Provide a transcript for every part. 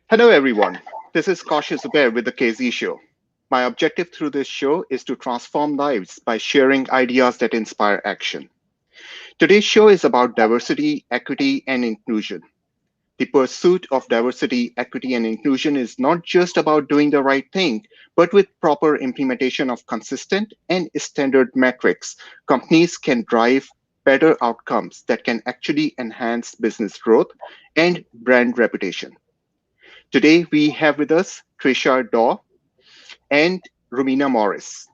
Hello, everyone. This is Kaushik Zubair with the KZ Show. My objective through this show is to transform lives by sharing ideas that inspire action. Today's show is about diversity, equity, and inclusion. The pursuit of diversity, equity, and inclusion is not just about doing the right thing, but with proper implementation of consistent and standard metrics, companies can drive better outcomes that can actually enhance business growth and brand reputation. Today, we have with us Trisha Daw and Romina Morris.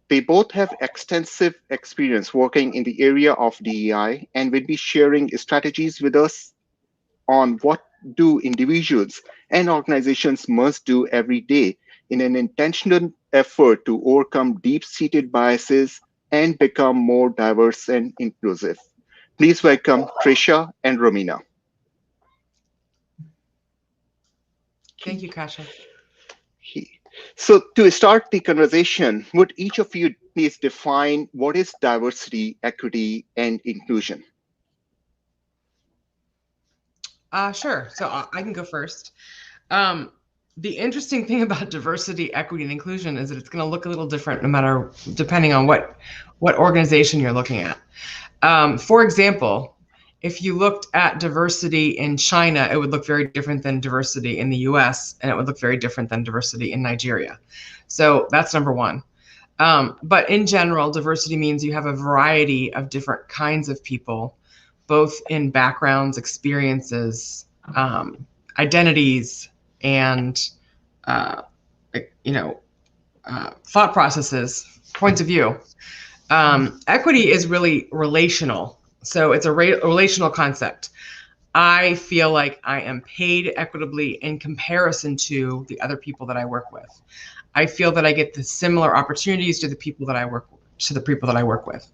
They both have extensive experience working in the area of DEI and will be sharing strategies with us on what do individuals and organizations must do every day in an intentional effort to overcome deep-seated biases and become more diverse and inclusive. Please welcome Trisha and Romina. Thank you, Kasha. So to start the conversation, would each of you please define what is diversity, equity, and inclusion? Sure. So I can go first. The interesting thing about diversity, equity, and inclusion is that it's going to look a little different depending on what organization you're looking at. For example, if you looked at diversity in China, it would look very different than diversity in the US, and it would look very different than diversity in Nigeria. So that's number one. But in general, diversity means you have a variety of different kinds of people, both in backgrounds, experiences, identities, and thought processes, points of view. Equity is really relational. So it's a relational concept. I feel like I am paid equitably in comparison to the other people that I work with. I feel that I get the similar opportunities to the people that I work with.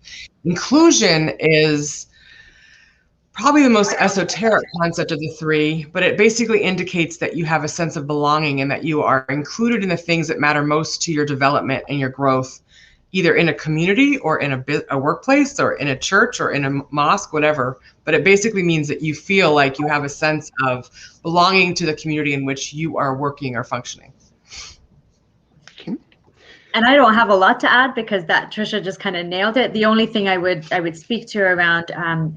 Inclusion is probably the most esoteric concept of the three, but it basically indicates that you have a sense of belonging and that you are included in the things that matter most to your development and your growth, either in a community or in a workplace or in a church or in a mosque, whatever. But it basically means that you feel like you have a sense of belonging to the community in which you are working or functioning. And I don't have a lot to add because that Trisha just kind of nailed it. The only thing I would speak to around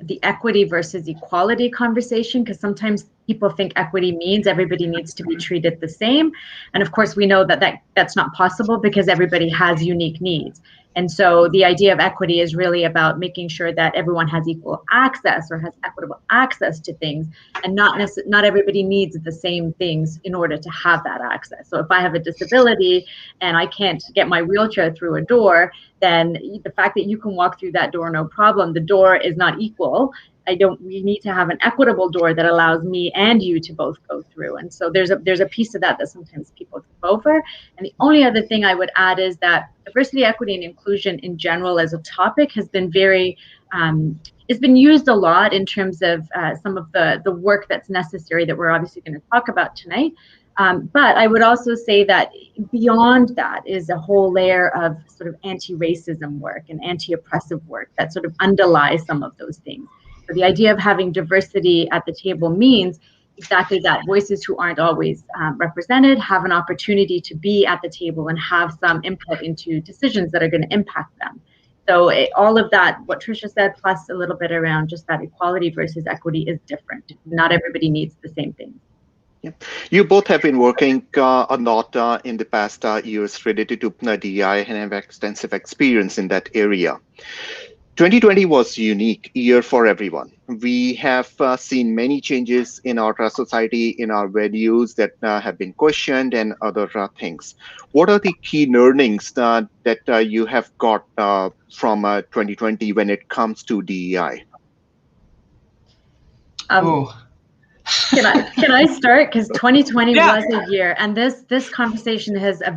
the equity versus equality conversation, because sometimes people think equity means everybody needs to be treated the same. And of course, we know that that's not possible because everybody has unique needs. And so the idea of equity is really about making sure that everyone has equal access or has equitable access to things, and not everybody needs the same things in order to have that access. So if I have a disability and I can't get my wheelchair through a door, then the fact that you can walk through that door, no problem, the door is not equal. We need to have an equitable door that allows me and you to both go through. And so there's a piece of that sometimes people skip over. And the only other thing I would add is that diversity, equity, and inclusion in general as a topic has been it's been used a lot in terms of some of the work that's necessary that we're obviously going to talk about tonight. But I would also say that beyond that is a whole layer of sort of anti-racism work and anti-oppressive work that sort of underlies some of those things. So the idea of having diversity at the table means exactly that. Voices who aren't always represented have an opportunity to be at the table and have some input into decisions that are going to impact them. So all of that, what Trisha said, plus a little bit around just that equality versus equity is different. Not everybody needs the same thing. Yeah. You both have been working a lot in the past years related to DEI and have extensive experience in that area. 2020 was a unique year for everyone. We have seen many changes in our society, in our values that have been questioned and other things. What are the key learnings that you have got from 2020 when it comes to DEI? Can I start? Because 2020 was a year, and this conversation has a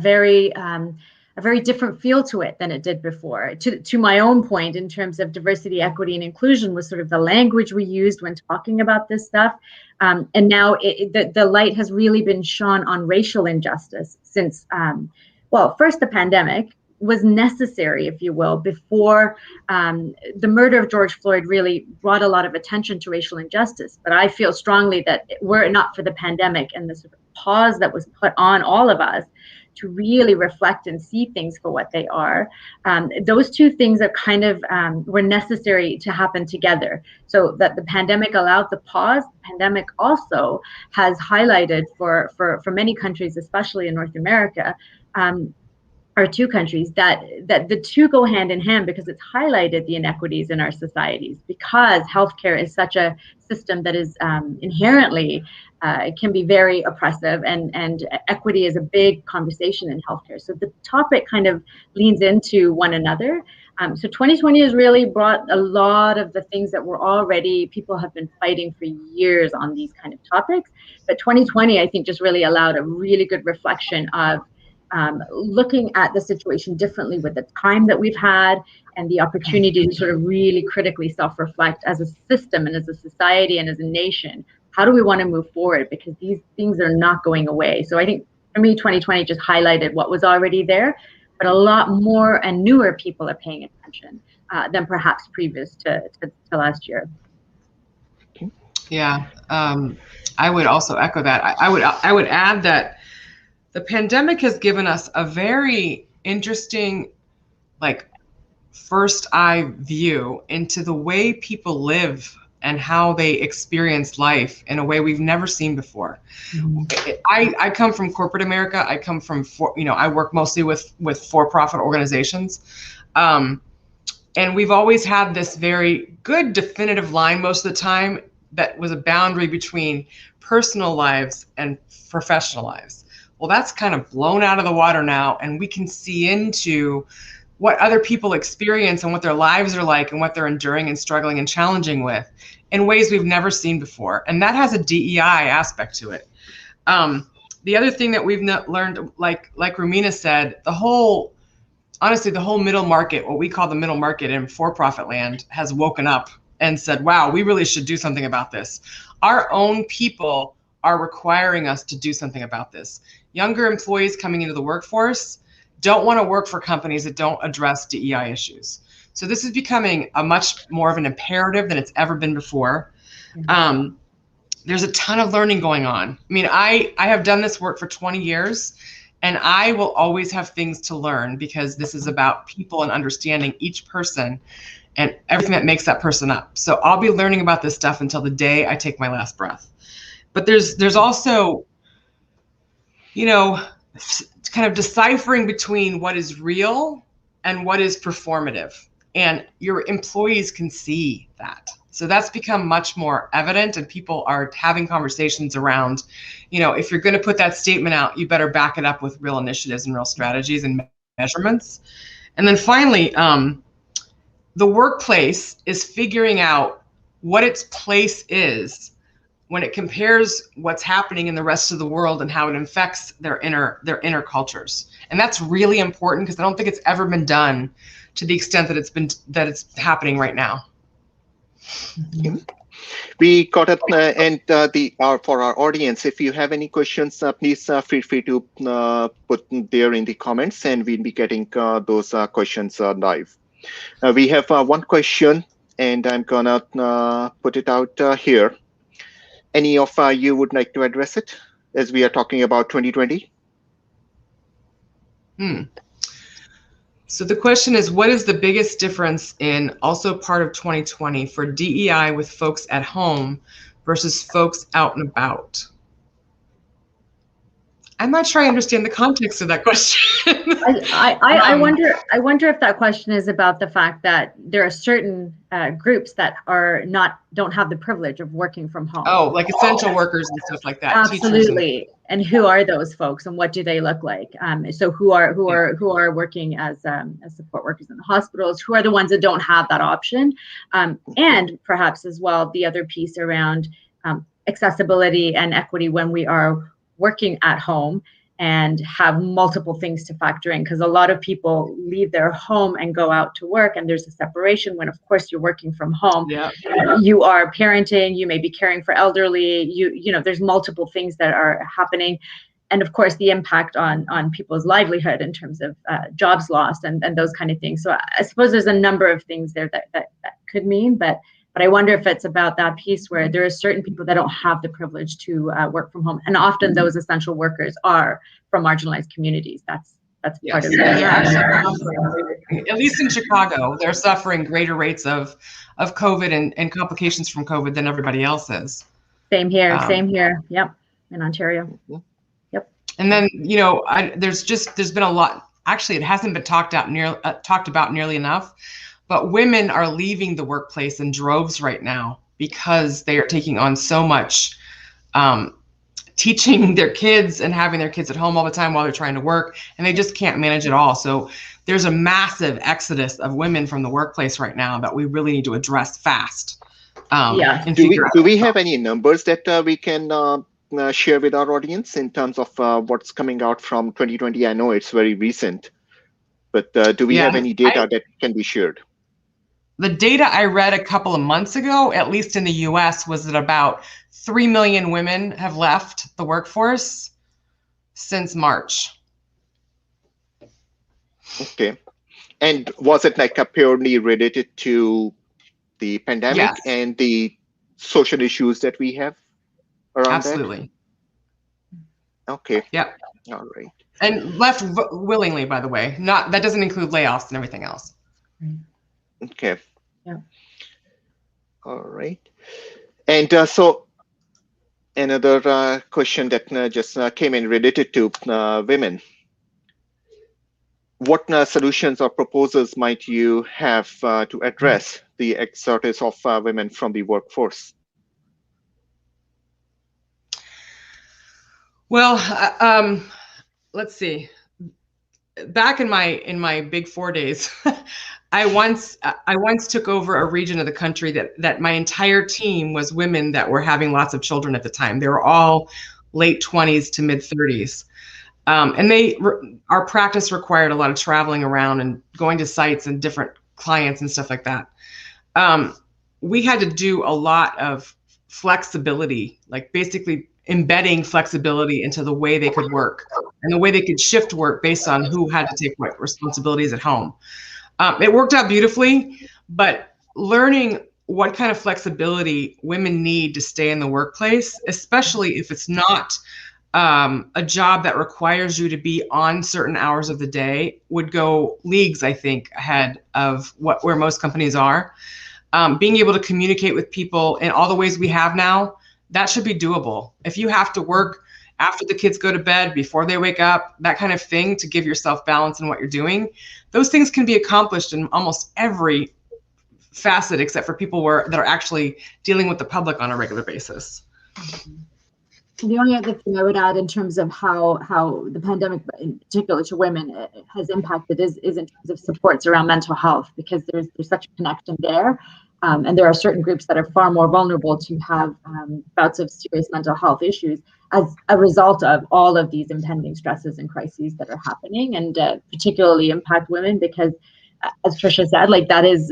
very different feel to it than it did before. To my own point, in terms of diversity, equity, and inclusion, was sort of the language we used when talking about this stuff. And now the light has really been shone on racial injustice since, first the pandemic, was necessary, if you will, before the murder of George Floyd really brought a lot of attention to racial injustice. But I feel strongly that were it not for the pandemic and the sort of pause that was put on all of us to really reflect and see things for what they are, those two things are kind of were necessary to happen together. So that the pandemic allowed the pause. The pandemic also has highlighted for many countries, especially in North America, our two countries, that the two go hand in hand, because it's highlighted the inequities in our societies, because healthcare is such a system that is inherently can be very oppressive, and equity is a big conversation in healthcare. So the topic kind of leans into one another. So 2020 has really brought a lot of the things that were already, people have been fighting for years on these kind of topics. But 2020, I think, just really allowed a really good reflection of looking at the situation differently with the time that we've had, and the opportunity to sort of really critically self-reflect as a system and as a society and as a nation. How do we want to move forward? Because these things are not going away. So I think for me, 2020 just highlighted what was already there, but a lot more and newer people are paying attention than perhaps previous to last year. Yeah, I would also echo that. I would add that the pandemic has given us a very interesting, like, first eye view into the way people live and how they experience life in a way we've never seen before. Mm-hmm. I come from corporate America. I come from, I work mostly with for-profit organizations. And we've always had this very good definitive line most of the time that was a boundary between personal lives and professional lives. Well, that's kind of blown out of the water now, and we can see into what other people experience and what their lives are like and what they're enduring and struggling and challenging with in ways we've never seen before. And that has a DEI aspect to it. The other thing that we've learned, like Rumina said, honestly, the whole middle market, what we call the middle market in for-profit land, has woken up and said, wow, we really should do something about this. Our own people are requiring us to do something about this. Younger employees coming into the workforce don't want to work for companies that don't address DEI issues. So this is becoming a much more of an imperative than it's ever been before. Mm-hmm. There's a ton of learning going on. I mean, I have done this work for 20 years, and I will always have things to learn, because this is about people and understanding each person and everything that makes that person up. So I'll be learning about this stuff until the day I take my last breath. But there's also, kind of deciphering between what is real and what is performative. And your employees can see that. So that's become much more evident, and people are having conversations around, if you're going to put that statement out, you better back it up with real initiatives and real strategies and measurements. And then finally, the workplace is figuring out what its place is when it compares what's happening in the rest of the world and how it affects their inner cultures. And that's really important, because I don't think it's ever been done to the extent that it's happening right now. Mm-hmm. We got it, and for our audience, if you have any questions, please feel free to put there in the comments, and we'll be getting those questions live. We have one question, and I'm gonna put it out here. Any of you would like to address it, as we are talking about 2020? So the question is, what is the biggest difference in, also part of 2020, for DEI with folks at home versus folks out and about? I'm not sure I understand the context of that question. I wonder if that question is about the fact that there are certain groups that don't have the privilege of working from home. Oh, like essential workers and stuff like that. Absolutely. And who are those folks, and what do they look like? So who are working as support workers in the hospitals? Who are the ones that don't have that option? And perhaps as well, the other piece around accessibility and equity when we are working at home and have multiple things to factor in, because a lot of people leave their home and go out to work, and there's a separation when, of course, you're working from home. Yeah. You are parenting, you may be caring for elderly, there's multiple things that are happening. and of course the impact on people's livelihood in terms of jobs lost and those kind of things. So I suppose there's a number of things there that could mean, but I wonder if it's about that piece where there are certain people that don't have the privilege to work from home, and often those essential workers are from marginalized communities. That's part of it. They're actually, at least in Chicago, they're suffering greater rates of COVID and complications from COVID than everybody else is. Same here. Yep, in Ontario. Yep. And then there's been a lot. Actually, it hasn't been talked about nearly enough. But women are leaving the workplace in droves right now because they are taking on so much teaching their kids and having their kids at home all the time while they're trying to work, and they just can't manage it all. So there's a massive exodus of women from the workplace right now that we really need to address fast. Do we have any numbers that we can share with our audience in terms of what's coming out from 2020? I know it's very recent, but do we have any data that can be shared? The data I read a couple of months ago, at least in the US, was that about 3 million women have left the workforce since March. Okay. And was it like purely related to the pandemic and the social issues that we have around Absolutely. that? Okay. Yeah. All right. And left willingly, by the way. That doesn't include layoffs and everything else. Okay. Yeah. All right. And so another question that just came in related to women. What solutions or proposals might you have to address the exodus of women from the workforce? Well, let's see. Back in my Big Four days, I once took over a region of the country that my entire team was women that were having lots of children at the time. They were all late 20s to mid 30s. And our practice required a lot of traveling around and going to sites and different clients and stuff like that. We had to do a lot of flexibility, like basically embedding flexibility into the way they could work and the way they could shift work based on who had to take what responsibilities at home. It worked out beautifully, but learning what kind of flexibility women need to stay in the workplace, especially if it's not a job that requires you to be on certain hours of the day, would go leagues, I think, ahead of where most companies are. Being able to communicate with people in all the ways we have now, that should be doable. If you have to work after the kids go to bed, before they wake up, that kind of thing, to give yourself balance in what you're doing, those things can be accomplished in almost every facet, except for people that are actually dealing with the public on a regular basis. The only other thing I would add in terms of how the pandemic, in particular to women, has impacted is in terms of supports around mental health, because there's such a connection there. And there are certain groups that are far more vulnerable to have bouts of serious mental health issues as a result of all of these impending stresses and crises that are happening, and particularly impact women because, as Trisha said, like that is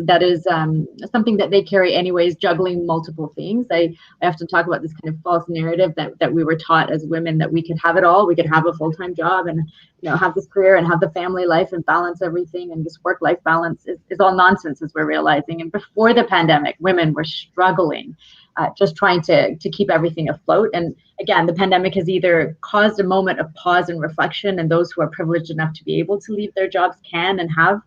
something that they carry anyways, juggling multiple things. I often talk about this kind of false narrative that we were taught as women, that we could have it all. We could have a full-time job and have this career and have the family life and balance everything, and this work-life balance is all nonsense, as we're realizing. And before the pandemic, women were struggling, just trying to keep everything afloat. And again, the pandemic has either caused a moment of pause and reflection, and those who are privileged enough to be able to leave their jobs can and have,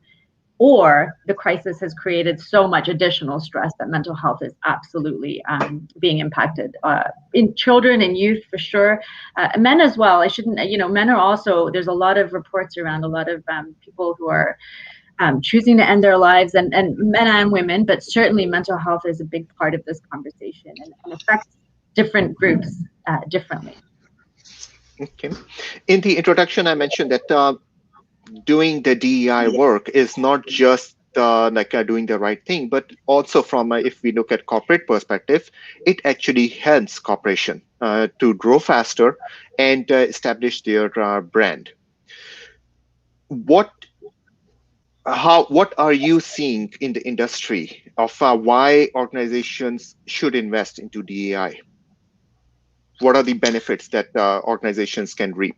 or the crisis has created so much additional stress that mental health is absolutely being impacted in children and youth, for sure. Men as well. Men are also, there's a lot of reports around a lot of people who are choosing to end their lives, and men and women, but certainly mental health is a big part of this conversation and affects different groups differently. Okay. In the introduction, I mentioned that doing the DEI work is not just doing the right thing, but also from if we look at corporate perspective, it actually helps corporation to grow faster and establish their brand. What are you seeing in the industry of why organizations should invest into DEI? What are the benefits that organizations can reap?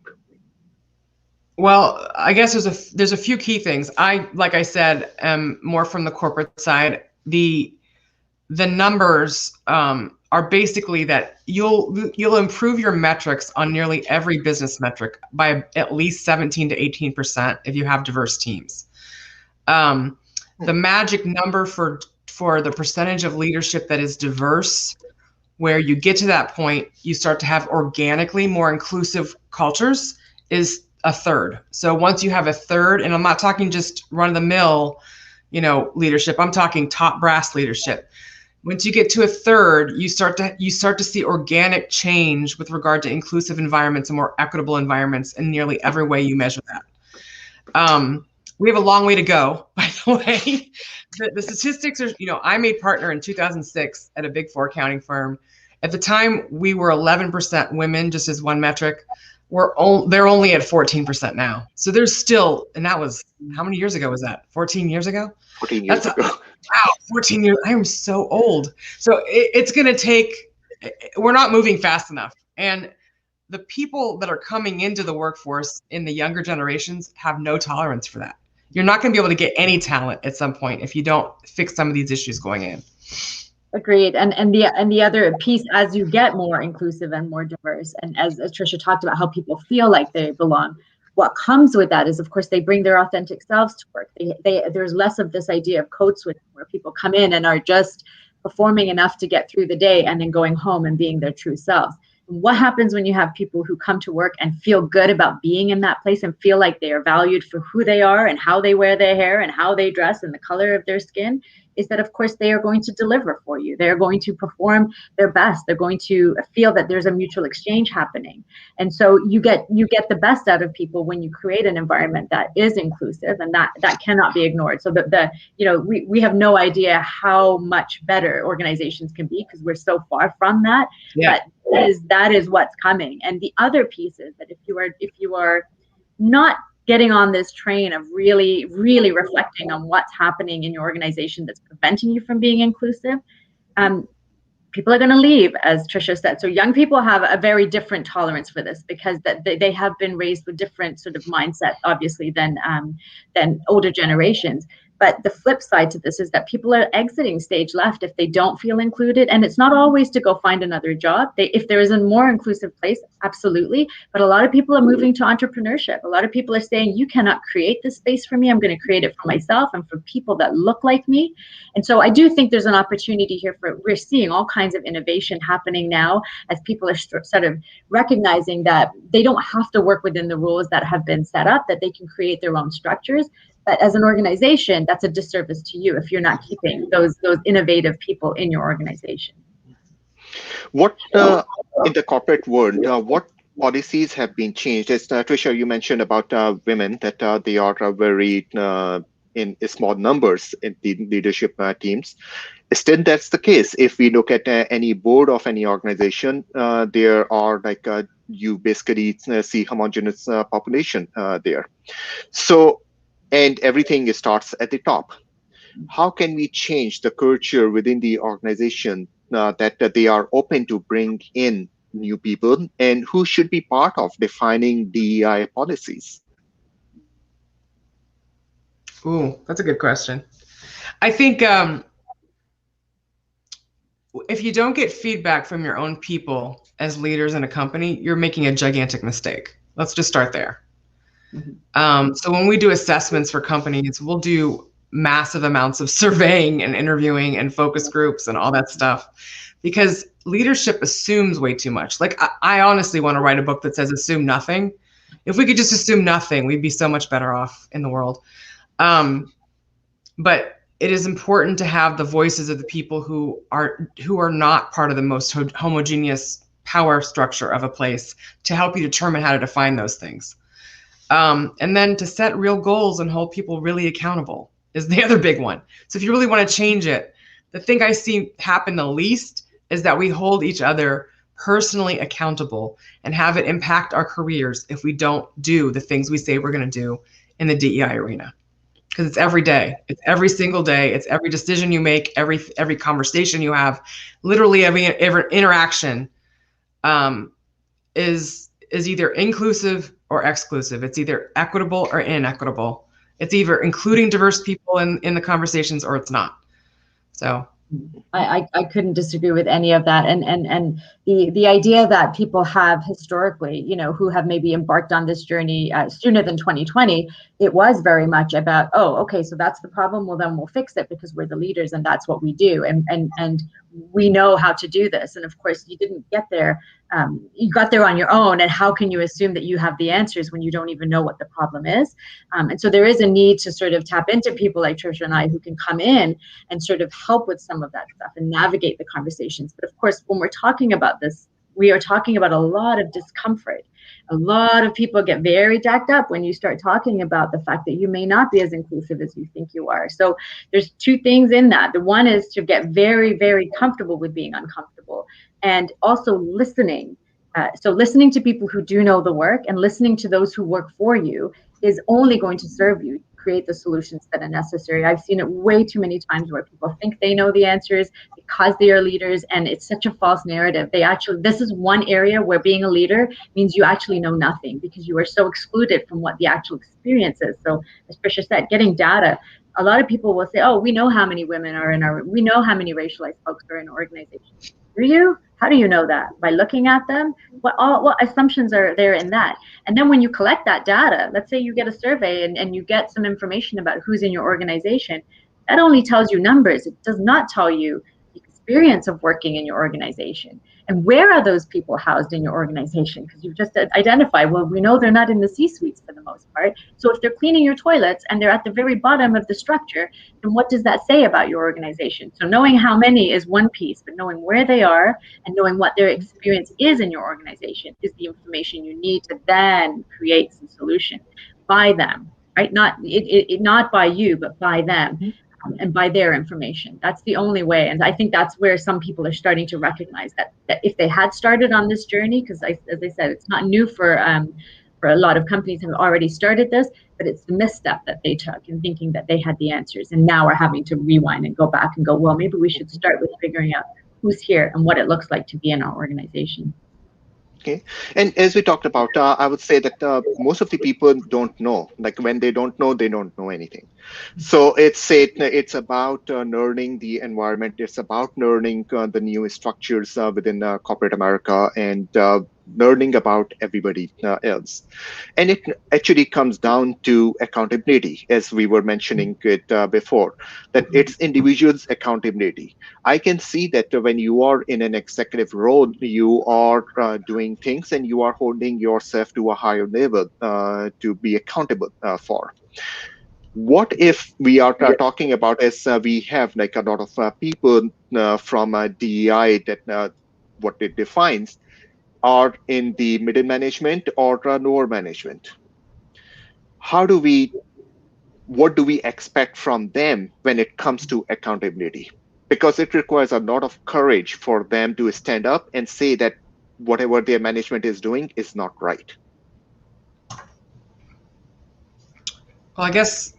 Well, I guess there's a few key things. Like I said, am more from the corporate side. The numbers are basically that you'll improve your metrics on nearly every business metric by at least 17 to 18% if you have diverse teams. The magic number for the percentage of leadership that is diverse, where you get to that point, you start to have organically more inclusive cultures, is a third. So once you have a third, and I'm not talking just run of the mill, leadership, I'm talking top brass leadership. Once you get to a third, you start to see organic change with regard to inclusive environments and more equitable environments in nearly every way you measure that. We have a long way to go, by the way. The statistics are, I made partner in 2006 at a Big Four accounting firm. At the time, we were 11% women, just as one metric. They're only at 14% now. So there's still, and that was, how many years ago was that? 14 years ago? 14 years ago. Wow, 14 years. I am so old. So it's going to take, we're not moving fast enough. And the people that are coming into the workforce in the younger generations have no tolerance for that. You're not going to be able to get any talent at some point if you don't fix some of these issues going in. Agreed. And the other piece, as you get more inclusive and more diverse, and as Tricia talked about how people feel like they belong, what comes with that is, of course, they bring their authentic selves to work. There's less of this idea of code switching where people come in and are just performing enough to get through the day and then going home and being their true selves. What happens when you have people who come to work and feel good about being in that place and feel like they are valued for who they are and how they wear their hair and how they dress and the color of their skin? Is that, of course, they are going to deliver for you. They're going to perform their best. They're going to feel that there's a mutual exchange happening. And so you get the best out of people when you create an environment that is inclusive, and that cannot be ignored. So we have no idea how much better organizations can be because we're so far from that. Yeah. But that is what's coming. And the other piece is that if you are not getting on this train of really, really reflecting on what's happening in your organization that's preventing you from being inclusive, people are going to leave, as Tricia said. So young people have a very different tolerance for this because they have been raised with different sort of mindset, obviously, than older generations. But the flip side to this is that people are exiting stage left if they don't feel included. And it's not always to go find another job. If there is a more inclusive place, absolutely. But a lot of people are moving to entrepreneurship. A lot of people are saying, you cannot create this space for me. I'm going to create it for myself and for people that look like me. And so I do think there's an opportunity here we're seeing all kinds of innovation happening now as people are sort of recognizing that they don't have to work within the rules that have been set up, that they can create their own structures. But as an organization, that's a disservice to you if you're not keeping those innovative people in your organization. What in the corporate world, what policies have been changed? As Tricia, you mentioned about women, that they are very in small numbers in the leadership teams. Still, that's the case. If we look at any board of any organization, there are you basically see homogeneous population there. So. And everything starts at the top. How can we change the culture within the organization that they are open to bring in new people, and who should be part of defining DEI policies? Ooh, that's a good question. I think if you don't get feedback from your own people as leaders in a company, you're making a gigantic mistake. Let's just start there. So when we do assessments for companies, we'll do massive amounts of surveying and interviewing and focus groups and all that stuff because leadership assumes way too much. Like I honestly want to write a book that says assume nothing. If we could just assume nothing, we'd be so much better off in the world. But it is important to have the voices of the people who are not part of the most homogeneous power structure of a place to help you determine how to define those things. And then to set real goals and hold people really accountable is the other big one. So if you really want to change it, the thing I see happen the least is that we hold each other personally accountable and have it impact our careers if we don't do the things we say we're going to do in the DEI arena. Because it's every day. It's every single day. It's every decision you make, every conversation you have, literally every interaction is either inclusive or exclusive. It's either equitable or inequitable. It's either including diverse people in the conversations or it's not. So I couldn't disagree with any of that. And the idea that people have historically, you know, who have maybe embarked on this journey sooner than 2020, it was very much about, oh, okay, so that's the problem. Well, then we'll fix it because we're the leaders and that's what we do. And we know how to do this. And of course, you didn't get there. You got there on your own. And how can you assume that you have the answers when you don't even know what the problem is? And so there is a need to sort of tap into people like Trisha and I who can come in and sort of help with some of that stuff and navigate the conversations. But of course, when we're talking about this, we are talking about a lot of discomfort. A lot of people get very jacked up when you start talking about the fact that you may not be as inclusive as you think you are. So there's two things in that. The one is to get very, very comfortable with being uncomfortable, and also listening. So listening to people who do know the work and listening to those who work for you is only going to serve you, create the solutions that are necessary. I've seen it way too many times where people think they know the answers because they are leaders, and it's such a false narrative. This is one area where being a leader means you actually know nothing because you are so excluded from what the actual experience is. So as Trisha said, getting data, a lot of people will say, oh, we know how many women are we know how many racialized folks are in organizations. Do you? How do you know that? By looking at them? What assumptions are there in that? And then when you collect that data, let's say you get a survey and you get some information about who's in your organization, that only tells you numbers. It does not tell you the experience of working in your organization. And where are those people housed in your organization? Because you've just identified, well, we know they're not in the C-suites for the most part. So if they're cleaning your toilets and they're at the very bottom of the structure, then what does that say about your organization? So knowing how many is one piece, but knowing where they are and knowing what their experience is in your organization is the information you need to then create some solution by them, right? Not by you, but by them. And by their information. That's the only way. And I think that's where some people are starting to recognize that if they had started on this journey, because as I said, it's not new for a lot of companies who have already started this, but it's the misstep that they took in thinking that they had the answers and now are having to rewind and go back and go, well, maybe we should start with figuring out who's here and what it looks like to be in our organization. Okay. And as we talked about, I would say that most of the people don't know. Like when they don't know anything. So it's about learning the environment. It's about learning the new structures within corporate America and learning about everybody else. And it actually comes down to accountability, as we were mentioning it before, that it's individuals' accountability. I can see that when you are in an executive role, you are doing things and you are holding yourself to a higher level to be accountable for. What if we are talking about as we have like a lot of people from DEI that what it defines are in the middle management or lower management? What do we expect from them when it comes to accountability? Because it requires a lot of courage for them to stand up and say that whatever their management is doing is not right. Well, I guess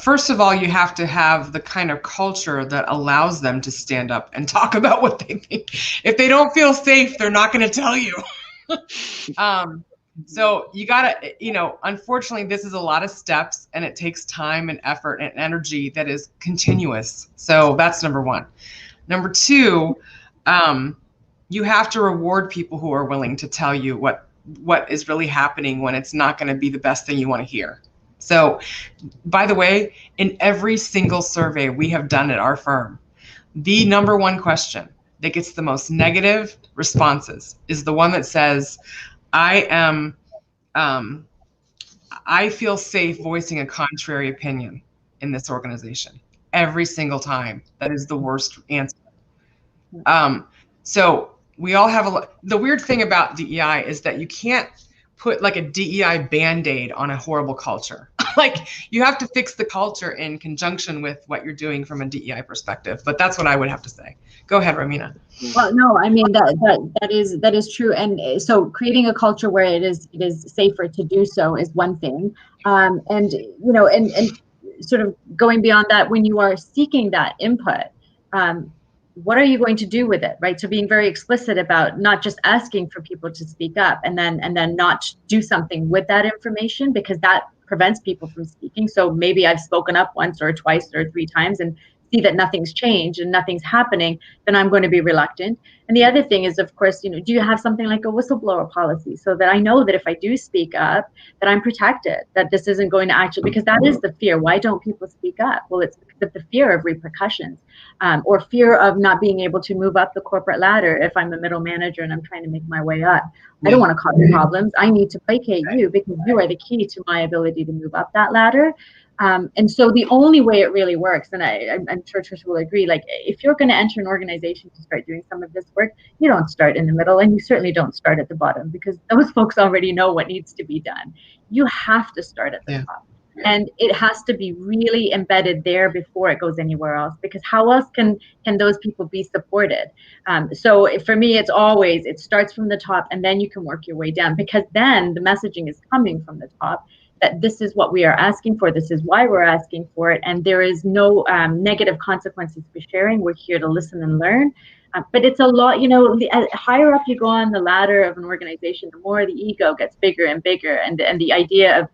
first of all, you have to have the kind of culture that allows them to stand up and talk about what they think. If they don't feel safe, they're not going to tell you. So you got to, unfortunately, this is a lot of steps and it takes time and effort and energy that is continuous. So that's number one. Number two, you have to reward people who are willing to tell you what is really happening when it's not going to be the best thing you want to hear. So, by the way, in every single survey we have done at our firm, the number one question that gets the most negative responses is the one that says, I feel safe voicing a contrary opinion in this organization. Every single time. That is the worst answer. So we all have the weird thing about DEI is that you can't put like a DEI Band-Aid on a horrible culture. Like you have to fix the culture in conjunction with what you're doing from a DEI perspective. But that's what I would have to say. Go ahead, Romina. Well, no, I mean that is true, and so creating a culture where it is safer to do so is one thing, and and sort of going beyond that, when you are seeking that input, what are you going to do with it, right? So being very explicit about not just asking for people to speak up and then not do something with that information, because that prevents people from speaking. So maybe I've spoken up once or twice or three times and see that nothing's changed and nothing's happening, then I'm going to be reluctant. And the other thing is, of course, do you have something like a whistleblower policy so that I know that if I do speak up, that I'm protected, that this isn't going to actually, because that is the fear. Why don't people speak up? Well, it's because of the fear of repercussions, or fear of not being able to move up the corporate ladder if I'm a middle manager and I'm trying to make my way up. I don't want to cause problems. I need to placate you because you are the key to my ability to move up that ladder. And so the only way it really works, and I'm sure Trisha will agree, like if you're going to enter an organization to start doing some of this work, you don't start in the middle, and you certainly don't start at the bottom, because those folks already know what needs to be done. You have to start at the top. And it has to be really embedded there before it goes anywhere else, because how else can those people be supported? So for me, it starts from the top, and then you can work your way down, because then the messaging is coming from the top, that this is what we are asking for, this is why we're asking for it, and there is no negative consequences for sharing. We're here to listen and learn. But it's a lot, the higher up you go on the ladder of an organization, the more the ego gets bigger and bigger, and the idea of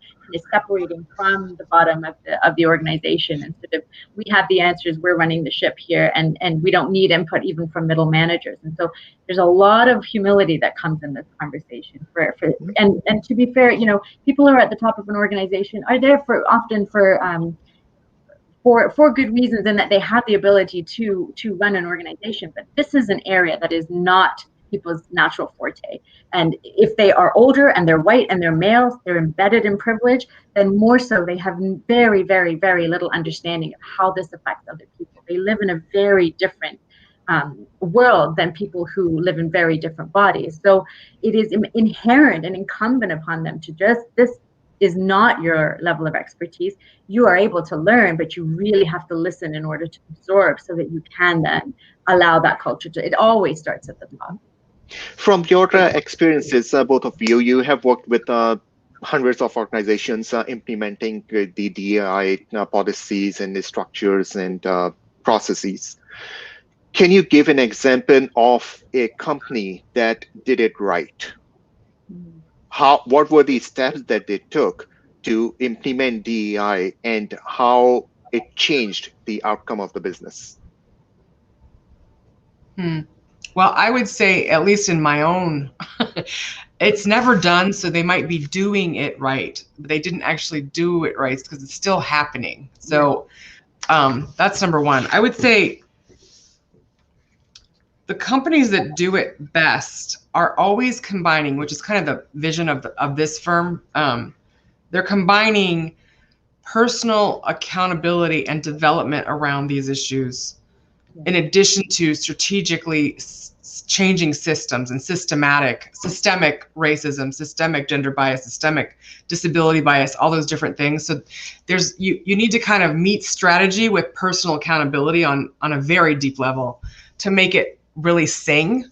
separating from the bottom of the organization, and sort of, we have the answers, we're running the ship here, and we don't need input even from middle managers. And so there's a lot of humility that comes in this conversation and to be fair, people who are at the top of an organization are there often for good reasons, and that they have the ability to run an organization. But this is an area that is not people's natural forte. And if they are older and they're white and they're males, they're embedded in privilege, then more so they have very, very, very little understanding of how this affects other people. They live in a very different world than people who live in very different bodies. So it is inherent and incumbent upon them to this is not your level of expertise. You are able to learn, but you really have to listen in order to absorb, so that you can then allow that culture to, it always starts at the top. From your experiences, both of you have worked with hundreds of organizations implementing the DEI policies and the structures and processes. Can you give an example of a company that did it right? What were the steps that they took to implement DEI, and how it changed the outcome of the business? Well, I would say, at least in my own, it's never done, so they might be doing it right, but they didn't actually do it right because it's still happening. So that's number one. I would say the companies that do it best are always combining, which is kind of the vision of this firm. They're combining personal accountability and development around these issues, in addition to strategically changing systems and systemic racism, systemic gender bias, systemic disability bias, all those different things. So there's you need to kind of meet strategy with personal accountability on a very deep level to make it really sing.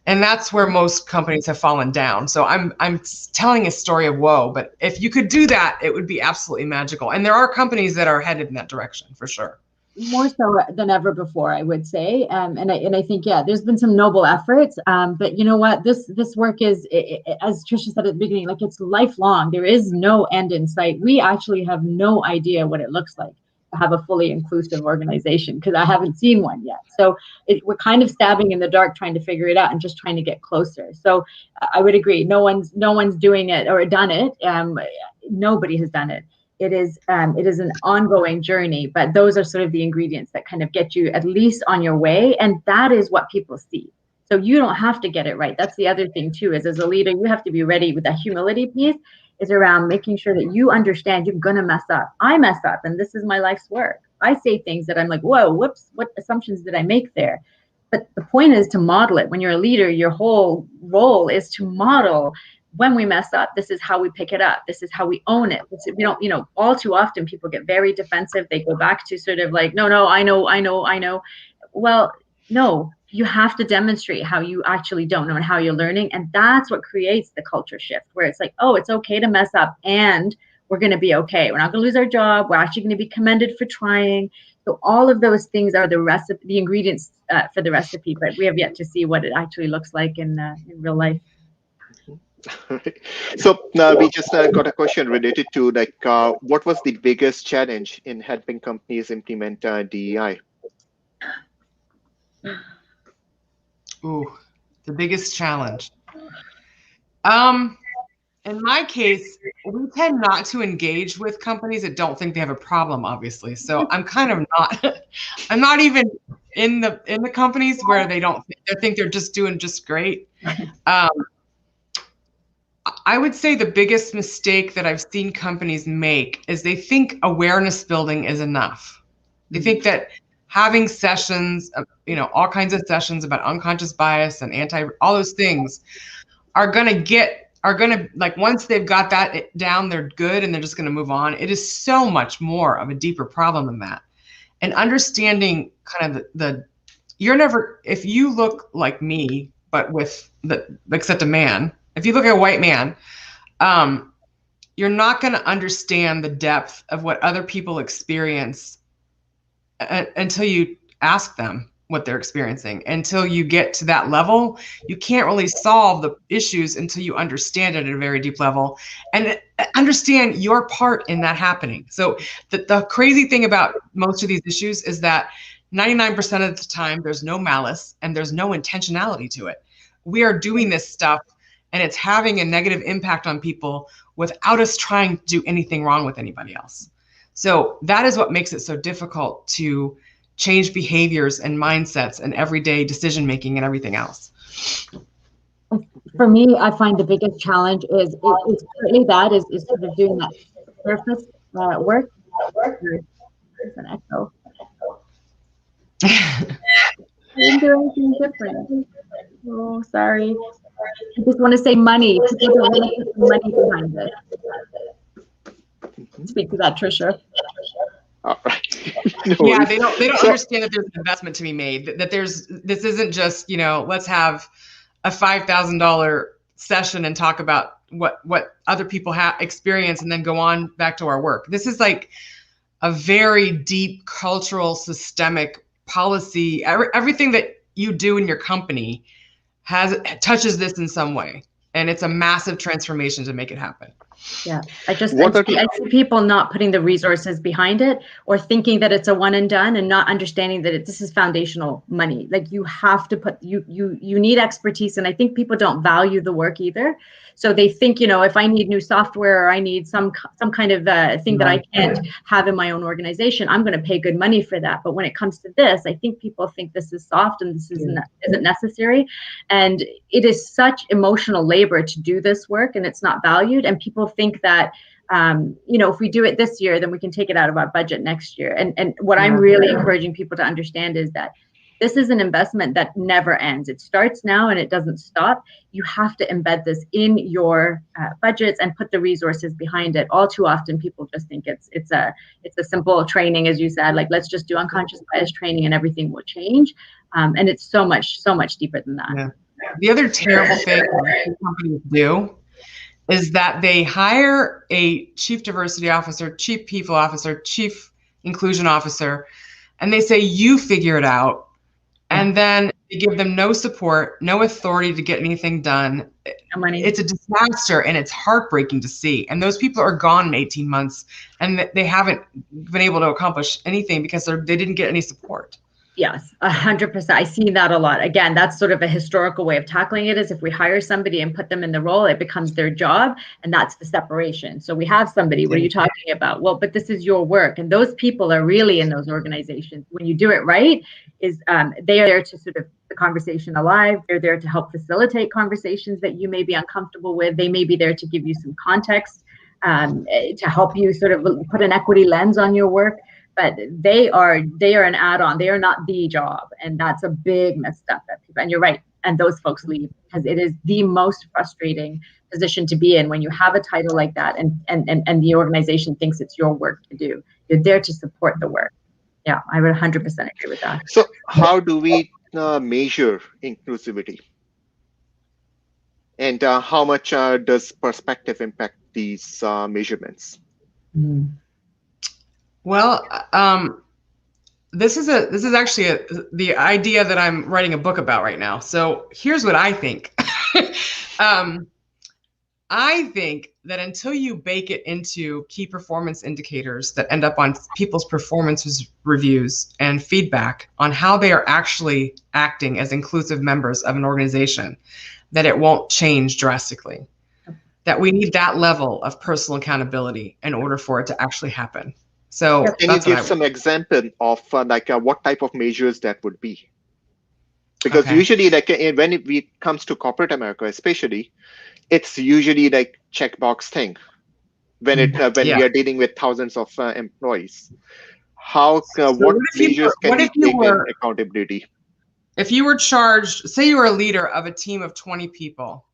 And that's where most companies have fallen down. So I'm telling a story of woe, but if you could do that, it would be absolutely magical. And there are companies that are headed in that direction for sure. More so than ever before, I would say. And I think, there's been some noble efforts. But you know what? This work is, as Trisha said at the beginning, like, it's lifelong. There is no end in sight. We actually have no idea what it looks like to have a fully inclusive organization, because I haven't seen one yet. So we're kind of stabbing in the dark, trying to figure it out and just trying to get closer. So I would agree. No one's doing it or done it. Nobody has done it. It is an ongoing journey, but those are sort of the ingredients that kind of get you at least on your way. And that is what people see. So you don't have to get it right. That's the other thing too, is as a leader, you have to be ready with that humility piece. Is around making sure that you understand you're going to mess up. I mess up, and this is my life's work. I say things that I'm like, whoa, whoops, what assumptions did I make there? But the point is to model it. When you're a leader, your whole role is to model. When we mess up, this is how we pick it up. This is how we own it. We don't, all too often people get very defensive. They go back to sort of like, no, I know. Well, no, you have to demonstrate how you actually don't know and how you're learning. And that's what creates the culture shift, where it's like, oh, it's okay to mess up and we're going to be okay. We're not going to lose our job. We're actually going to be commended for trying. So all of those things are the ingredients for the recipe, but we have yet to see what it actually looks like in real life. So we just got a question related to like what was the biggest challenge in helping companies implement DEI? Ooh, the biggest challenge. In my case, we tend not to engage with companies that don't think they have a problem, obviously. So I'm kind of not, I'm not even in the companies where they think they're just doing just great. I would say the biggest mistake that I've seen companies make is they think awareness building is enough. They think that having sessions, all kinds of sessions about unconscious bias and all those things are going to like, once they've got that down, they're good and they're just going to move on. It is so much more of a deeper problem than that. And understanding kind of if you look like me, but except a man, if you look at a white man, you're not going to understand the depth of what other people experience until you ask them what they're experiencing. Until you get to that level, you can't really solve the issues until you understand it at a very deep level and understand your part in that happening. So the crazy thing about most of these issues is that 99% of the time, there's no malice and there's no intentionality to it. We are doing this stuff and it's having a negative impact on people without us trying to do anything wrong with anybody else. So that is what makes it so difficult to change behaviors and mindsets and everyday decision making and everything else. For me, I find the biggest challenge is partly that is sort of doing that surface work. There's an echo. I didn't do anything different. Oh, sorry. I just want to say money. People don't want to put money behind it. Speak to that, Trisha. All right. Yeah, they don't understand that there's an investment to be made. That this isn't just let's have a $5,000 session and talk about what other people have experienced and then go on back to our work. This is like a very deep cultural systemic policy. Everything that you do in your company touches this in some way, and it's a massive transformation to make it happen. Yeah, I see people not putting the resources behind it or thinking that it's a one and done and not understanding that this is foundational money. Like you have to you need expertise, and I think people don't value the work either. So they think, if I need new software or I need some kind of thing that I can't have in my own organization, I'm going to pay good money for that. But when it comes to this, I think people think this is soft and this isn't necessary. And it is such emotional labor to do this work, and it's not valued. And people think that, if we do it this year, then we can take it out of our budget next year. And what I'm really encouraging people to understand is that this is an investment that never ends. It starts now and it doesn't stop. You have to embed this in your budgets and put the resources behind it. All too often, people just think it's a simple training, as you said, like let's just do unconscious bias training and everything will change. And it's so much deeper than that. Yeah. The other terrible thing that companies do is that they hire a chief diversity officer, chief people officer, chief inclusion officer, and they say, you figure it out. And then they give them no support, no authority to get anything done. No money. It's a disaster and it's heartbreaking to see. And those people are gone in 18 months and they haven't been able to accomplish anything because they didn't get any support. Yes, 100%. I see that a lot. Again, that's sort of a historical way of tackling it, is if we hire somebody and put them in the role, it becomes their job, and that's the separation. So we have somebody, what are you talking about? Well, but this is your work. And those people are really in those organizations. When you do it right, they are there to sort of keep the conversation alive. They're there to help facilitate conversations that you may be uncomfortable with. They may be there to give you some context, to help you sort of put an equity lens on your work. But they are an add-on. They are not the job, and that's a big misstep that people. And you're right, and those folks leave because it is the most frustrating position to be in when you have a title like that, and the organization thinks it's your work to do. You're there to support the work. Yeah, I would 100% agree with that. So, how do we measure inclusivity, and how much does perspective impact these measurements? Well, this is actually the idea that I'm writing a book about right now. So here's what I think. I think that until you bake it into key performance indicators that end up on people's performance reviews and feedback on how they are actually acting as inclusive members of an organization, that it won't change drastically. That we need that level of personal accountability in order for it to actually happen. So can you give some example of what type of measures that would be? Because usually, when it comes to corporate America, especially, it's usually like checkbox thing. When we are dealing with thousands of employees, what measures can we take in accountability? If you were charged, say you were a leader of a team of 20 people,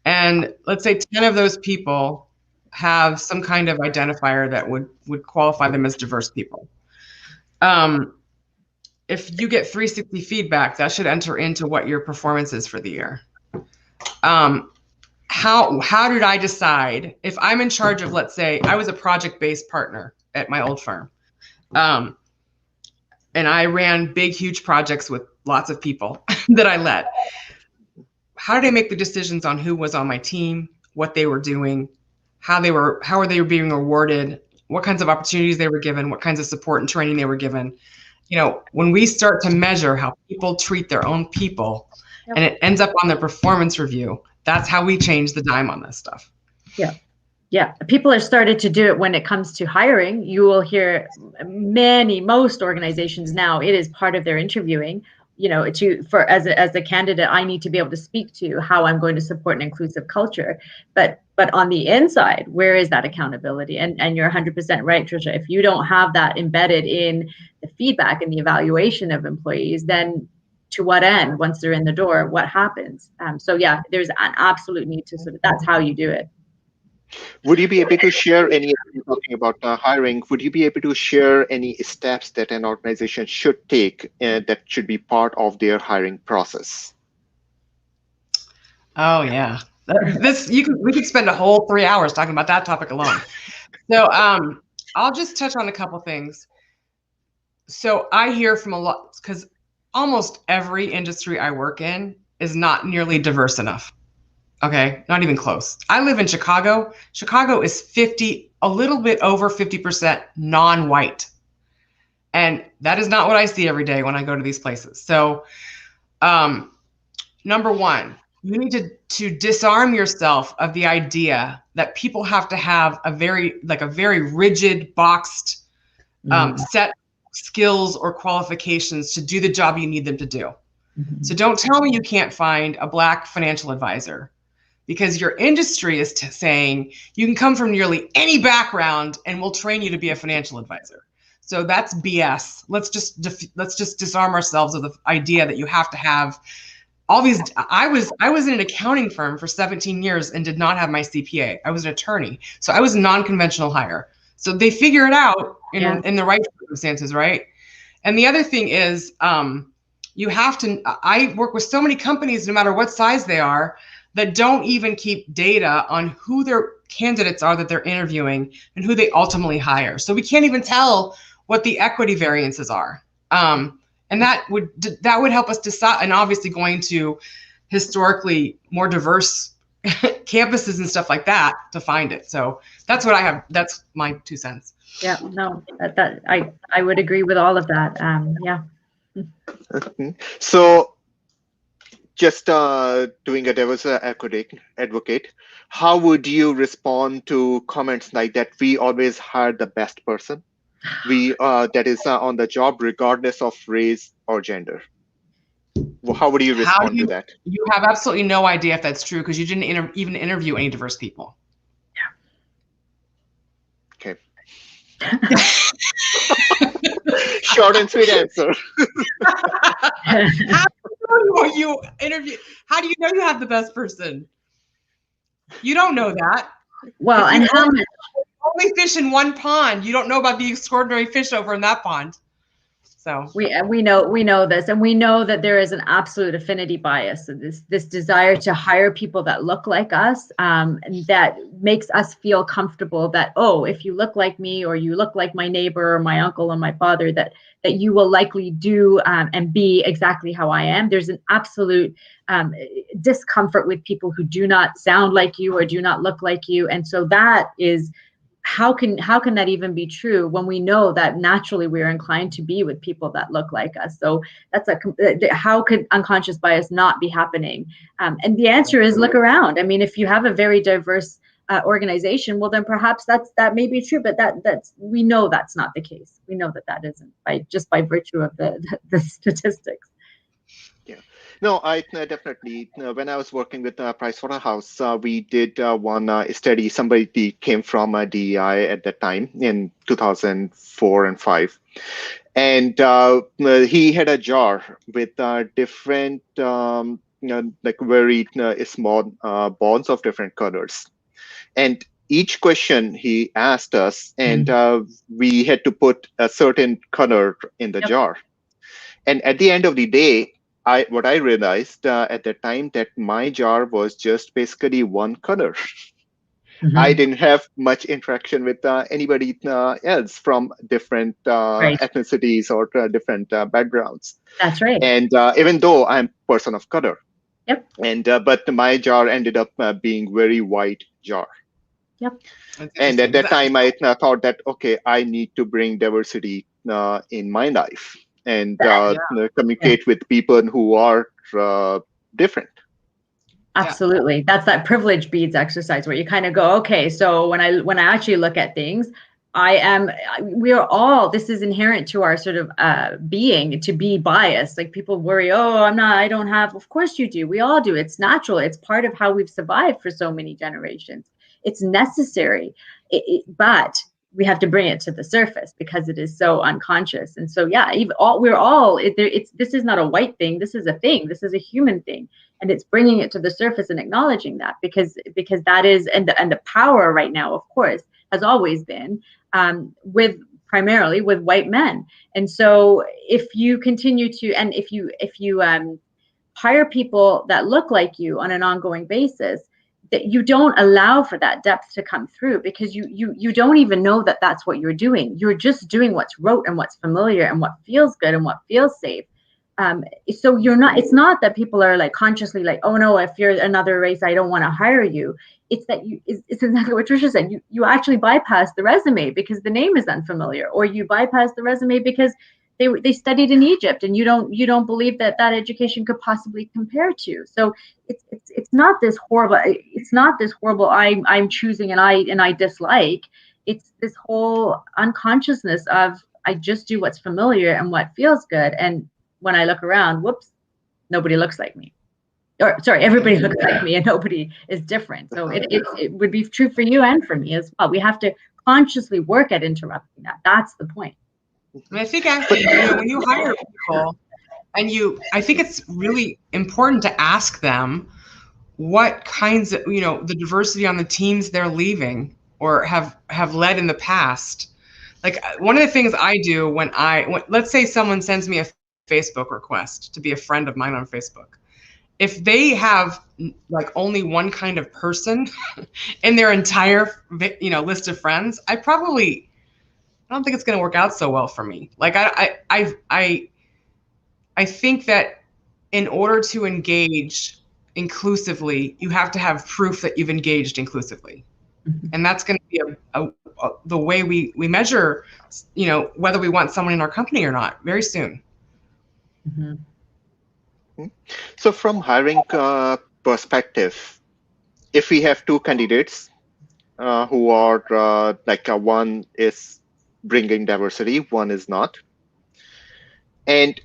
and let's say 10 of those people have some kind of identifier that would qualify them as diverse people. If you get 360 feedback, that should enter into what your performance is for the year. How did I decide if I'm in charge of, let's say I was a project-based partner at my old firm, and I ran big, huge projects with lots of people that I led. How did I make the decisions on who was on my team, what they were doing, how are they being rewarded, what kinds of opportunities they were given, what kinds of support and training they were given? When we start to measure how people treat their own people, and it ends up on their performance review, that's how we change the dime on this stuff. Yeah. People are started to do it when it comes to hiring. You will hear most organizations now, it is part of their interviewing, as a candidate, I need to be able to speak to how I'm going to support an inclusive culture. But on the inside, where is that accountability? And you're 100% right, Trisha. If you don't have that embedded in the feedback and the evaluation of employees, then to what end? Once they're in the door, what happens? So yeah, there's an absolute need to that's how you do it. Would you be able to share talking about hiring, would you be able to share any steps that an organization should take that should be part of their hiring process? Oh, yeah. We could spend a whole 3 hours talking about that topic alone. So I'll just touch on a couple things. So I hear from a lot, because almost every industry I work in is not nearly diverse enough. Okay, not even close. I live in Chicago. Chicago is a little bit over 50% non-white. And that is not what I see every day when I go to these places. So number one, you need to disarm yourself of the idea that people have to have a very rigid, boxed set skills or qualifications to do the job you need them to do. Mm-hmm. So don't tell me you can't find a Black financial advisor, because your industry is saying you can come from nearly any background and we'll train you to be a financial advisor. So that's BS. Let's just disarm ourselves of the idea that you have to have all these. I was in an accounting firm for 17 years and did not have my CPA. I was an attorney, so I was a non-conventional hire. So they figure it out in the right circumstances, right? And the other thing is, you have to. I work with so many companies, no matter what size they are, that don't even keep data on who their candidates are that they're interviewing and who they ultimately hire. So we can't even tell what the equity variances are. And that would help us decide, and obviously going to historically more diverse campuses and stuff like that to find it. So that's what I have. That's my 2 cents. Yeah, no, that I would agree with all of that. Yeah. So just doing a devil's advocate, how would you respond to comments like that? We always hire the best person. That is on the job, regardless of race or gender. Well, how would you respond to that? You have absolutely no idea if that's true, because you didn't even interview any diverse people. Yeah. Okay. Short and sweet answer. How do you know you have the best person? You don't know that. Well, and how much only fish in one pond, you don't know about the extraordinary fish over in that pond. So we know this, and we know that there is an absolute affinity bias. So this desire to hire people that look like us, and that makes us feel comfortable that, oh, if you look like me, or you look like my neighbor or my uncle and my father, that you will likely do and be exactly how I am. There's an absolute discomfort with people who do not sound like you or do not look like you, and so that is, how can that even be true when we know that naturally we're inclined to be with people that look like us? So that's how could unconscious bias not be happening? And the answer is, look around. I mean, if you have a very diverse organization, well, then perhaps that may be true, but that's, we know that's not the case. We know that isn't, by virtue of the statistics. Yeah. No, I definitely. When I was working with Pricewaterhouse, we did one study. Somebody came from DEI at that time in 2004 and 5, and he had a jar with different, like very small balls of different colors. And each question he asked us, and we had to put a certain color in the Yep. jar. And at the end of the day, what I realized at that time, that my jar was just basically one color. I didn't have much interaction with anybody else from different Right. ethnicities or different backgrounds. That's right. And even though I'm a person of color, Yep. and but my jar ended up being very white jar. Yep. And at that time, I thought that, okay, I need to bring diversity in my life and communicate with people who are different. Absolutely. That's that privilege beads exercise where you kind of go, okay, so when I actually look at things, we are all, this is inherent to our sort of being, to be biased. Like, people worry, oh, I don't have, of course you do. We all do. It's natural. It's part of how we've survived for so many generations. It's necessary, but we have to bring it to the surface because it is so unconscious. And so, yeah, this is not a white thing. This is a thing. This is a human thing. And it's bringing it to the surface and acknowledging that, because that is, and the power right now, of course, has always been primarily with white men. And so if you continue to, and if you hire people that look like you on an ongoing basis, that you don't allow for that depth to come through, because you don't even know that that's what you're doing. You're just doing what's rote and what's familiar and what feels good and what feels safe. So it's not that people are like consciously like, oh no, if you're another race, I don't want to hire you. It's that it's exactly what Trisha said. You actually bypass the resume because the name is unfamiliar, or you bypass the resume because they studied in Egypt and you don't believe that education could possibly compare to. So it's not this horrible. It's not this horrible. I'm choosing and I dislike. It's this whole unconsciousness of, I just do what's familiar and what feels good. And when I look around, whoops, nobody looks like me. Or sorry, everybody looks like me and nobody is different. So it would be true for you and for me as well. We have to consciously work at interrupting that. That's the point. And I think actually, when you hire people, I think it's really important to ask them what kinds of, the diversity on the teams they're leaving or have led in the past. Like, one of the things I do when let's say someone sends me a Facebook request to be a friend of mine on Facebook. If they have like only one kind of person in their entire, list of friends, I don't think it's going to work out so well for me. Like, I think that in order to engage inclusively, you have to have proof that you've engaged inclusively. Mm-hmm. And that's going to be the way we measure, whether we want someone in our company or not, very soon. Mm-hmm. So from hiring perspective, if we have two candidates who are one is bringing diversity, one is not, and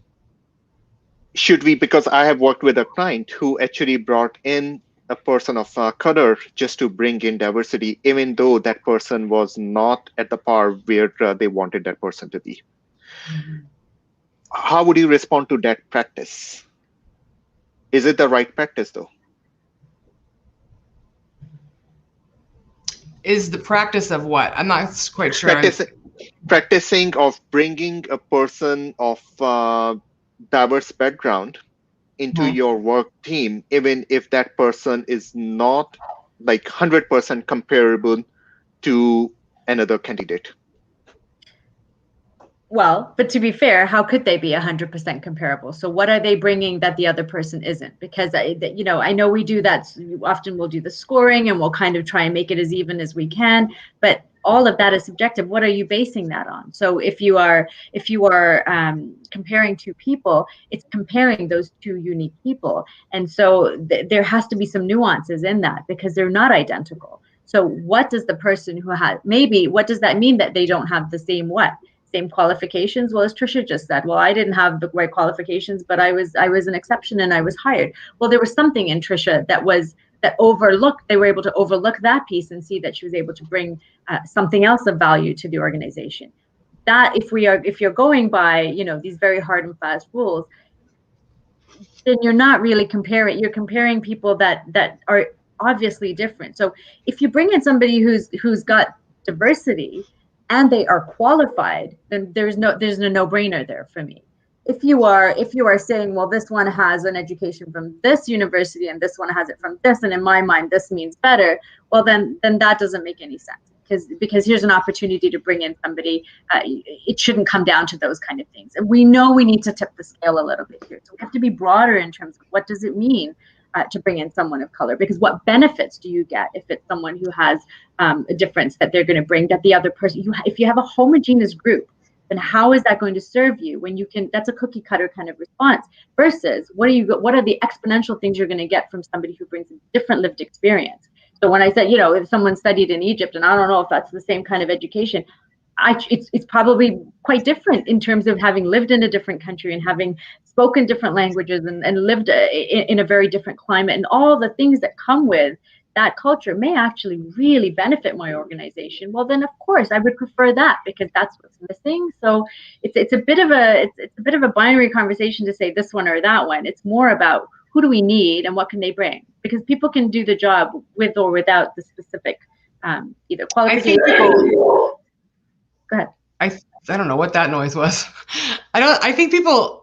should we, because I have worked with a client who actually brought in a person of color just to bring in diversity, even though that person was not at the par where they wanted that person to be. Mm-hmm. How would you respond to that practice? Is it the right practice though? Is the practice of what? I'm not quite sure. practicing of bringing a person of diverse background into Mhm. your work team, even if that person is not like 100% comparable to another candidate. Well, but to be fair, how could they be 100% comparable? So what are they bringing that the other person isn't? Because I know we do that. Often we'll do the scoring and we'll kind of try and make it as even as we can, but all of that is subjective. What are you basing that on? So if you are comparing two people, it's comparing those two unique people, and so there has to be some nuances in that because they're not identical. So what does the person who has maybe what does that mean that they don't have the same qualifications? Well, as Trisha just said, well, I didn't have the right qualifications, but I was an exception and I was hired. Well, there was something in Trisha that overlooked. They were able to overlook that piece and see that she was able to bring something else of value to the organization. That if you're going by these very hard and fast rules, then you're not really comparing. You're comparing people that are obviously different. So if you bring in somebody who's got diversity and they are qualified, then there's a no-brainer there for me. If you are saying, well, this one has an education from this university and this one has it from this, and in my mind this means better, well then that doesn't make any sense. Because here's an opportunity to bring in somebody. It shouldn't come down to those kind of things. And we know we need to tip the scale a little bit here. So we have to be broader in terms of what does it mean to bring in someone of color, because what benefits do you get if it's someone who has a difference that they're going to bring that the other person, if you have a homogeneous group, then how is that going to serve you when you can, that's a cookie cutter kind of response versus what are the exponential things you're going to get from somebody who brings a different lived experience. So when I said, if someone studied in Egypt, and I don't know if that's the same kind of education, it's probably quite different in terms of having lived in a different country and having spoken different languages and lived in a very different climate, and all the things that come with that culture may actually really benefit my organization. Well, then of course I would prefer that because that's what's missing. So it's a bit of a binary conversation to say this one or that one. It's more about who do we need and what can they bring, because people can do the job with or without the specific either qualification. Go ahead. I don't know what that noise was. I think people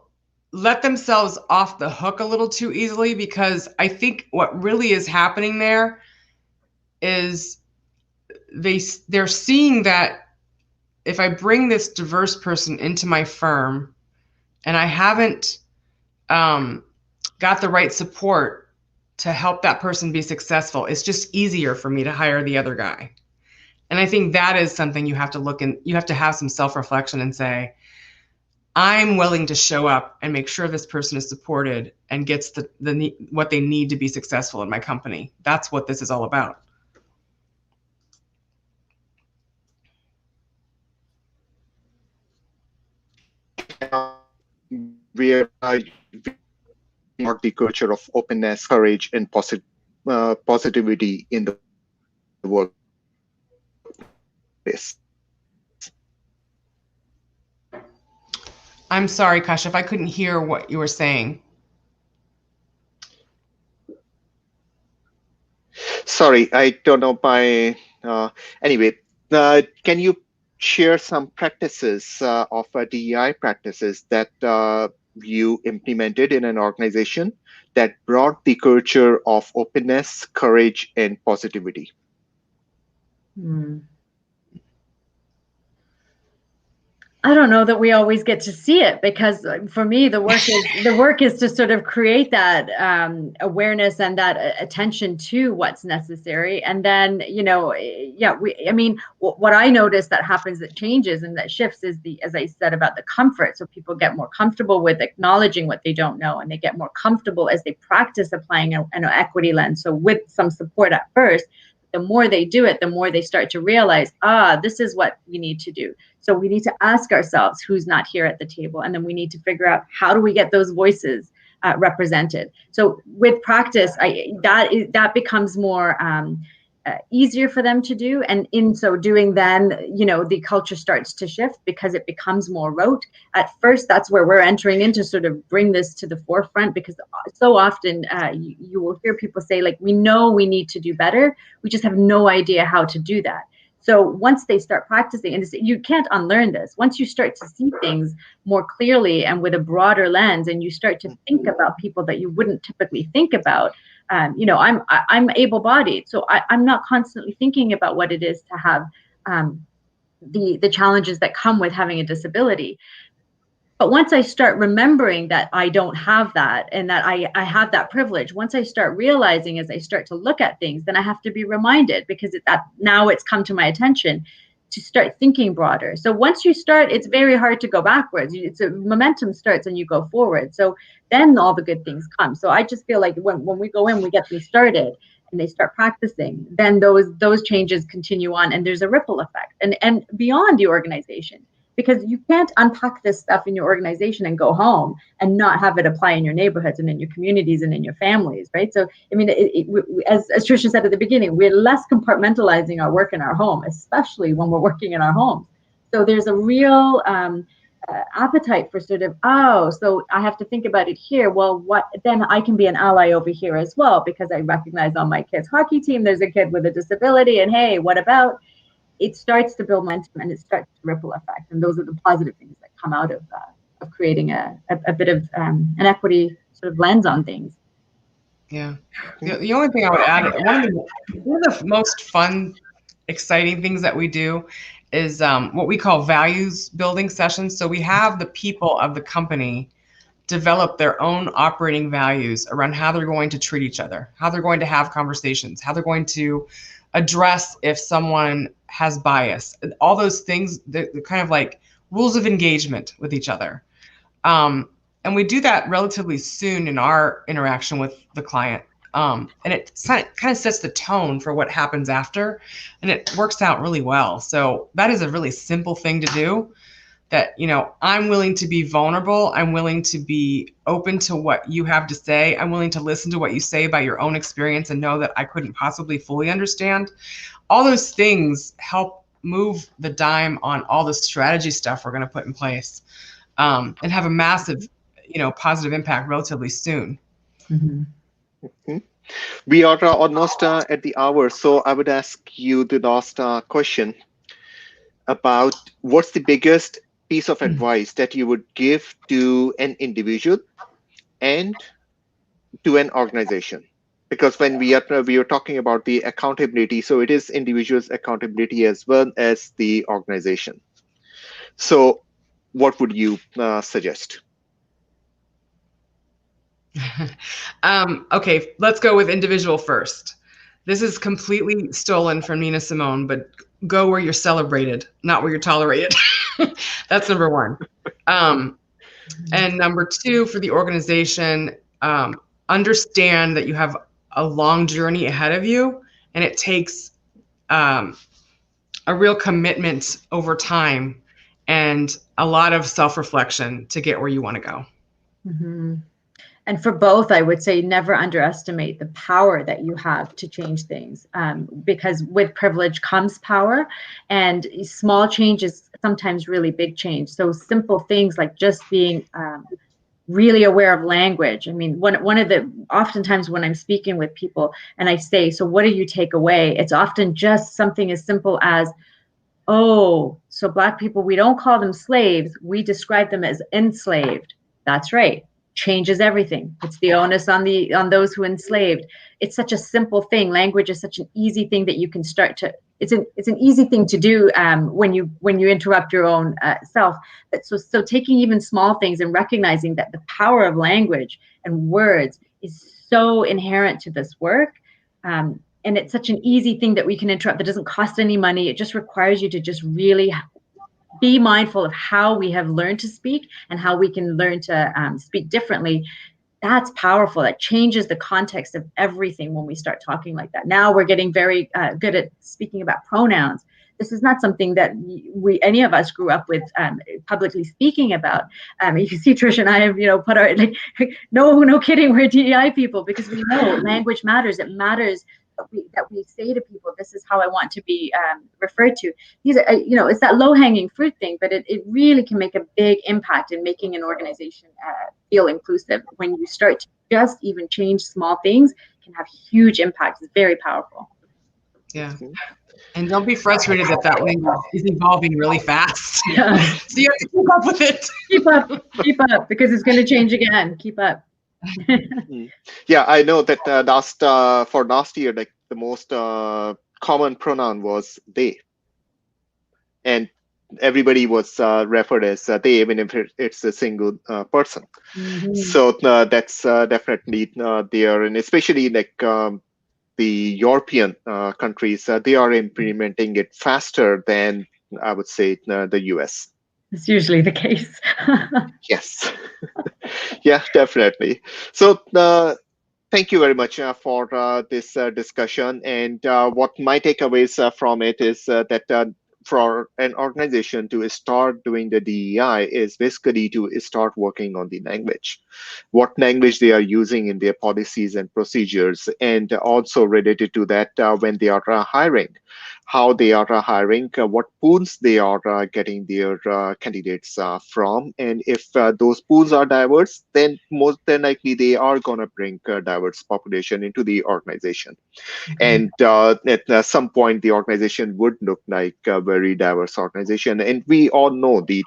let themselves off the hook a little too easily, because I think what really is happening there is they're seeing that if I bring this diverse person into my firm and I haven't got the right support to help that person be successful, it's just easier for me to hire the other guy. And I think that is something you have to look in, you have to have some self-reflection and say, I'm willing to show up and make sure this person is supported and gets the what they need to be successful in my company. That's what this is all about. We mark the culture of openness, courage, and positivity in the workplace. I'm sorry, Kashif, I couldn't hear what you were saying. Sorry, I don't know my. Anyway, can you share some practices of DEI practices that you implemented in an organization that brought the culture of openness, courage, and positivity? I don't know that we always get to see it, because for me the work is to sort of create that awareness and that attention to what's necessary, and then what I notice that happens, that changes and that shifts, is as I said about the comfort. So people get more comfortable with acknowledging what they don't know, and they get more comfortable as they practice applying an equity lens. So with some support at first, the more they do it, the more they start to realize, this is what we need to do. So we need to ask ourselves who's not here at the table, and then we need to figure out how do we get those voices represented. So with practice, that becomes more easier for them to do, and in so doing, then the culture starts to shift because it becomes more rote. At first, that's where we're entering in to sort of bring this to the forefront, because so often you will hear people say, like, we know we need to do better, we just have no idea how to do that. So once they start practicing, and you can't unlearn this, once you start to see things more clearly and with a broader lens, and you start to think about people that you wouldn't typically think about. I'm able-bodied, so I'm not constantly thinking about what it is to have the challenges that come with having a disability. But once I start remembering that I don't have that, and that I have that privilege, once I start realizing, as I start to look at things, then I have to be reminded, because now it's come to my attention to start thinking broader. So once you start, it's very hard to go backwards. It's a momentum starts and you go forward. So then all the good things come. So I just feel like when we go in, we get them started and they start practicing, then those changes continue on, and there's a ripple effect and beyond the organization. Because you can't unpack this stuff in your organization and go home and not have it apply in your neighborhoods and in your communities and in your families, right? So, I mean, as Tricia said at the beginning, we're less compartmentalizing our work in our home, especially when we're working in our home. So there's a real appetite for sort of, so I have to think about it here. Well, then I can be an ally over here as well, because I recognize on my kids' hockey team, there's a kid with a disability, and hey, what about? It starts to build momentum and it starts to ripple effect. And those are the positive things that come out of creating a bit of an equity sort of lens on things. Yeah. The only thing I would add, one of the most fun, exciting things that we do is what we call values building sessions. So we have the people of the company develop their own operating values around how they're going to treat each other, how they're going to have conversations, how they're going to address if someone has bias, all those things, they're kind of like rules of engagement with each other. And we do that relatively soon in our interaction with the client. And it kind of sets the tone for what happens after, and it works out really well. So that is a really simple thing to do, that, I'm willing to be vulnerable. I'm willing to be open to what you have to say. I'm willing to listen to what you say about your own experience and know that I couldn't possibly fully understand. All those things help move the dime on all the strategy stuff we're going to put in place, and have a massive, positive impact relatively soon. Mm-hmm. Mm-hmm. We are almost at the hour, so I would ask you the last question about what's the biggest piece of advice that you would give to an individual and to an organization? Because when we are talking about the accountability, so it is individuals' accountability as well as the organization. So what would you suggest? Okay, let's go with individual first. This is completely stolen from Nina Simone, but go where you're celebrated, not where you're tolerated. That's number one. And number two, for the organization, understand that you have a long journey ahead of you, and it takes a real commitment over time and a lot of self-reflection to get where you want to go. Mm-hmm. And for both, I would say never underestimate the power that you have to change things, because with privilege comes power, and small change is sometimes really big change. So simple things like just being really aware of language. I mean, one of the, oftentimes when I'm speaking with people and I say, so what do you take away? It's often just something as simple as, oh, so Black people, we don't call them slaves. We describe them as enslaved. That's right. Changes everything. It's the onus on those who enslaved. It's such a simple thing. Language is such an easy thing that you can start to. It's an easy thing to do when you interrupt your own self. But so taking even small things and recognizing that the power of language and words is so inherent to this work. And it's such an easy thing that we can interrupt that doesn't cost any money. It just requires you to just really be mindful of how we have learned to speak and how we can learn to speak differently. That's powerful. That changes the context of everything when we start talking like that. Now we're getting very good at speaking about pronouns. This is not something that any of us grew up with publicly speaking about. You can see Trish and I have, put our, no kidding, we're DEI people, because we know language matters. It matters that we say to people, this is how I want to be referred to. These are, it's that low-hanging fruit thing, but it really can make a big impact in making an organization feel inclusive. When you start to just even change small things, can have huge impact. It's very powerful. Yeah. And don't be frustrated that that language is evolving really fast. Yeah. So you have to keep up with it. Keep up, because it's going to change again. Keep up. Mm. Yeah, I know that for last year, like the most common pronoun was they, and everybody was referred as they, even if it's a single person. Mhm. So that's definitely there, and especially like the European countries, they are implementing it faster than I would say the US. It's usually the case. Yes, yeah, definitely. So thank you very much for this discussion. And what my takeaways from it is that for an organization to start doing the DEI is basically to start working on the language, what language they are using in their policies and procedures, and also related to that when they are hiring, how they are hiring, what pools they are getting their candidates from, and if those pools are diverse, then most than likely they are going to bring diverse population into the organization. And at some point, the organization would look like a very diverse organization. And we all know the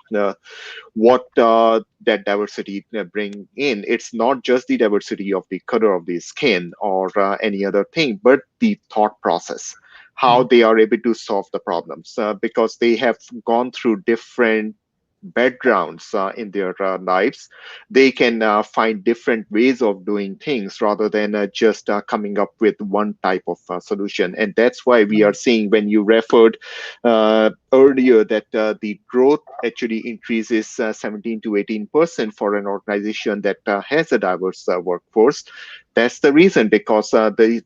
what that diversity bring in. It's not just the diversity of the color of the skin or any other thing, but the thought process, how they are able to solve the problems because they have gone through different backgrounds in their lives. They can find different ways of doing things rather than just coming up with one type of solution. And that's why we are seeing, when you referred earlier, that the growth actually increases 17 to 18% for an organization that has a diverse workforce. That's the reason, because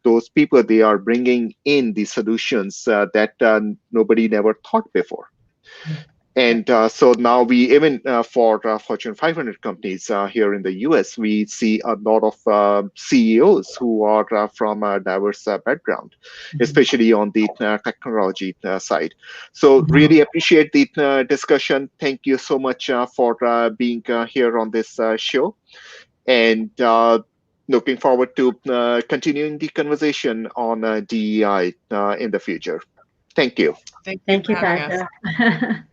those people, they are bringing in the solutions that nobody never thought before. And so now we, even for Fortune 500 companies here in the US, we see a lot of CEOs who are from a diverse background, especially on the technology side. So really appreciate the discussion. Thank you so much for being here on this show. And looking forward to continuing the conversation on DEI in the future. Thank you. Thank you Thank for you, having us. Pasha.